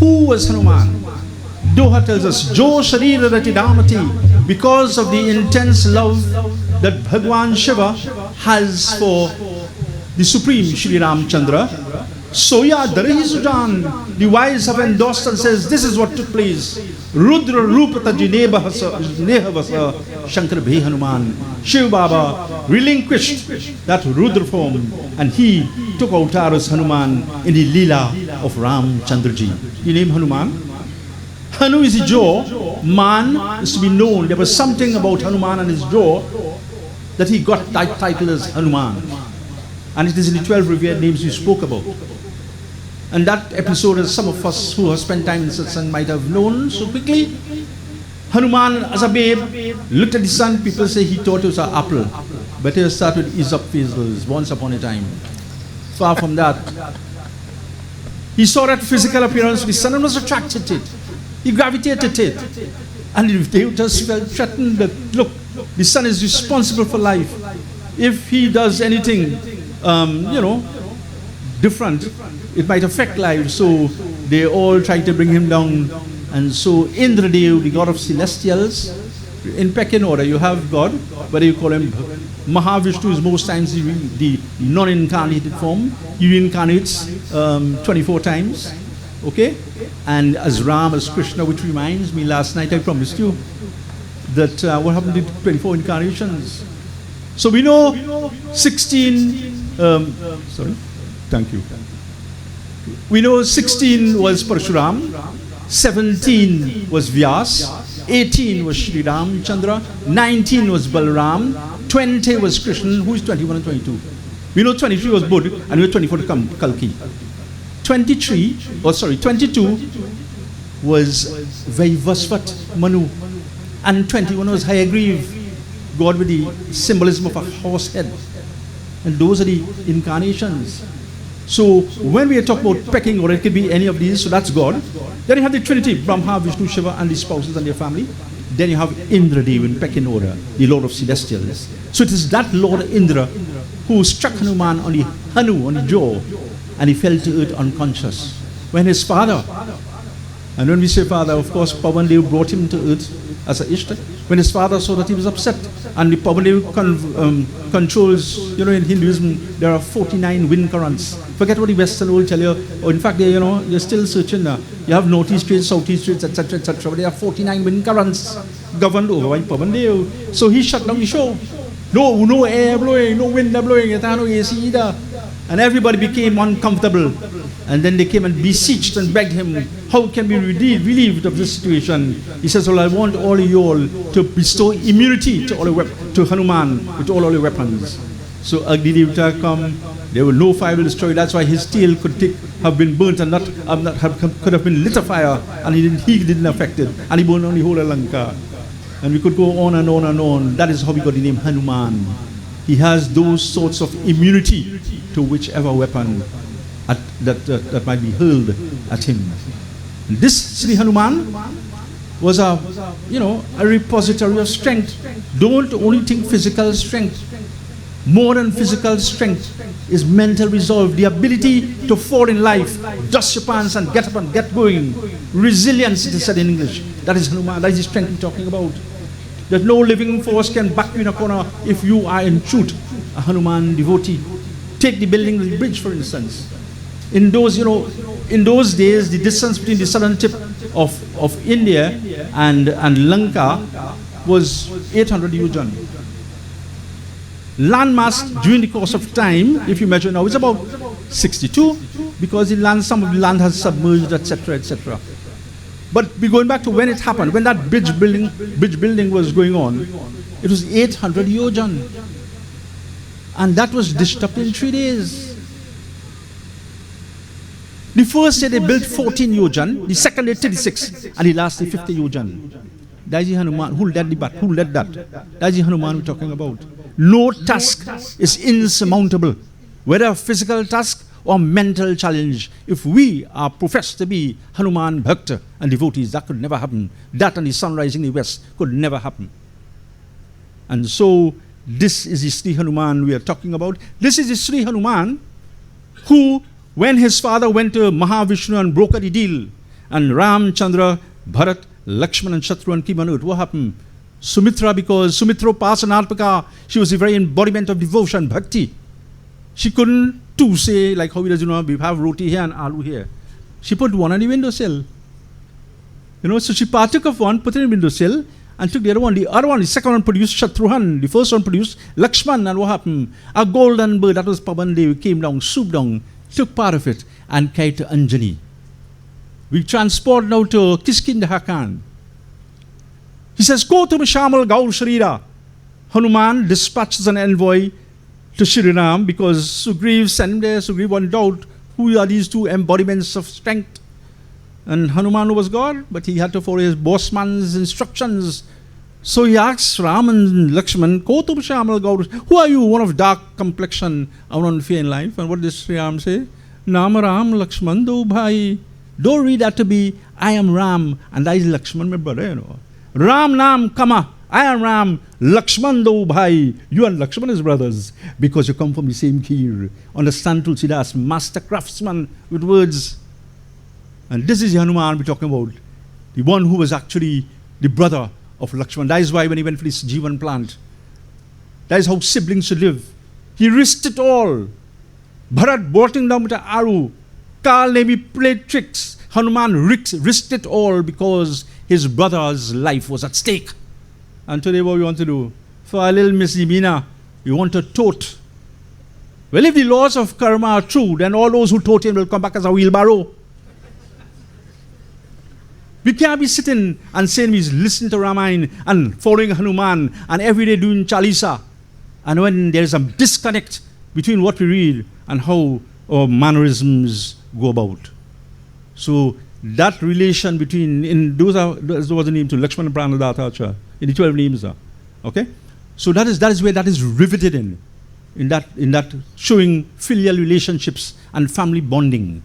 Who was Hanuman? Doha tells us, Jo Sharira Rati Damati, because of the intense love that Bhagwan Shiva has for the Supreme Shri Ramchandra. Soya Darahi Sujan, the wise have endorsed and says, this is what took place. Rudra Rupata Jinehavasa Shankar Bhe Hanuman. Shiv Baba relinquished that Rudra form and he took avatar as Hanuman in the Leela of Ram Chandraji. The name Hanuman. Hanu is his jaw. Man is to be known. There was something about Hanuman and his jaw that he got that title as Hanuman. And it is in the 12 revered names we spoke about. And that episode, as some of us who have spent time in satsang might have known so quickly, Hanuman as a babe looked at the sun. People say he thought it was an apple. But he started with Aesop fables once upon a time. Far from that. He saw that physical appearance of the sun and was attracted to it. He gravitated to it. And the devatas felt threatened that, look, the sun is responsible for life. If he does anything, different, it might affect life. So they all tried to bring him down. And so Indradev, the god of celestials, in pecking order, you have God, whether you call him Mahavishnu is most times the non-incarnated form. He reincarnates 24 times. Okay? And as Ram, as Krishna, which reminds me, last night I promised you that what happened to 24 incarnations. So we know 16, we know 16 was Parshuram, 17 was Vyas, 18 was Sri Ramchandra, 19 was Balaram, 20 was Krishna. Who is 21 and 22? We know 23 was Buddha and we know 24 to Kalki. 22 was Vaivasvat Manu, and 21 was Hayagriv, God with the symbolism of a horse head. And those are the incarnations. So when we talk about pecking order, it could be any of these, so that's God. Then you have the Trinity, Brahma, Vishnu, Shiva, and the spouses and their family. Then you have Indradev in pecking order, the Lord of Celestials. So it is that Lord Indra who struck Hanuman on the Hanu, on the jaw, and he fell to earth unconscious. When his father, and when we say father, of course, Pavandev brought him to earth as a Ishta. When his father saw that he was upset, and the Pavandev controls, in Hinduism, there are 49 wind currents. Forget what the Western will tell you. Or in fact, they're still searching now. You have northeast trades, southeast trades, etc., etc. But there are 49 wind currents governed over by Pavandev. So he shut down the show. No air blowing, no wind blowing, no AC either. And everybody became uncomfortable. And then they came and beseeched and begged him, how can we be relieved of this situation? He says, well, I want all of you all to bestow immunity to to Hanuman with all your weapons. So Agni Devata come, there were no fire will destroy. That's why his tail could have been burnt and could have been lit afire, and he didn't affect it. And he burned on the whole of Lanka. And we could go on and on and on. That is how we got the name Hanuman. He has those sorts of immunity to whichever weapon that might be hurled at him. And this Sri Hanuman was a repository of strength. Don't only think physical strength. More than physical strength is mental resolve, the ability to fall in life, dust your pants and get up and get going. Resilience, it is said in English. That is Hanuman, that is the strength we're talking about. That no living force can back you in a corner if you are in truth a Hanuman devotee. Take the building of the bridge, for instance. In those days, the distance between the southern tip of India and Lanka was 800 yojan. Landmass during the course of time, if you measure now, is about 62, because some of the land has submerged, etc., etc. But we're going back to when it happened, when that bridge building was going on, it was 800 yojan. And that was dished up in 3 days. The first day they built 14 yojan, the second day 36, and the last day 50 yojan. That is the Hanuman. Who led that? That is the Hanuman we're talking about. No task is insurmountable, whether a physical task or mental challenge. If we are professed to be Hanuman Bhakta and devotees, that could never happen. That and the sun rising in the west could never happen. And so this is the Sri Hanuman we are talking about. This is the Sri Hanuman who, when his father went to Mahavishnu and brokered the deal And Ram, Chandra, Bharat, Lakshman and Shatrughan came on earth. What happened? Sumitra, because Sumitra Pasanatmaka, she was the very embodiment of devotion, bhakti. She couldn't too say, like how we does, we have roti here and aloo here. She put one on the windowsill. So she partook of one, put it in the windowsill, and took the other one. The second one produced Shatrughan. The first one produced Lakshman. And what happened? A golden bird, that was Pavan, came down, swooped down, took part of it, and carried to Anjani. We transport now to Kiskinda Hakan. He says, go to Mishamal Gaur Sharira. Hanuman dispatches an envoy to Shriram because Sugriv sent him there. Sugriv wanted out who are these two embodiments of strength. And Hanuman was God, but he had to follow his bossman's instructions. So he asks Ram and Lakshman, go to Mishamal Gaur. Who are you? One of dark complexion, and one fair in life. And what does Sri Ram say? Nam Ram Lakshman do bhai. Don't read that to be, I am Ram, and that is Lakshman, my brother, Ram Nam Kama, I am Ram, Lakshman do bhai. You and Lakshman is brothers, because you come from the same kir. Understand Tulsidas, master craftsman with words. And this is the Hanuman we're talking about. The one who was actually the brother of Lakshman. That is why when he went for this Jivan plant, that is how siblings should live. He risked it all. Bharat brought him down with an arrow. Kal Nemi played tricks. Hanuman risked it all because his brother's life was at stake. And today what we want to do? For a little misdemeanor, we want to tote. Well, if the laws of karma are true, then all those who tote him will come back as a wheelbarrow. We can't be sitting and saying we listen to Ramayana and following Hanuman and every day doing Chalisa. And when there is a disconnect between what we read and how our mannerisms go about. So that relation between, those was the name to Lakshman and Pranadatta, in the 12 names. Okay? So that is where that is riveted in that showing filial relationships and family bonding.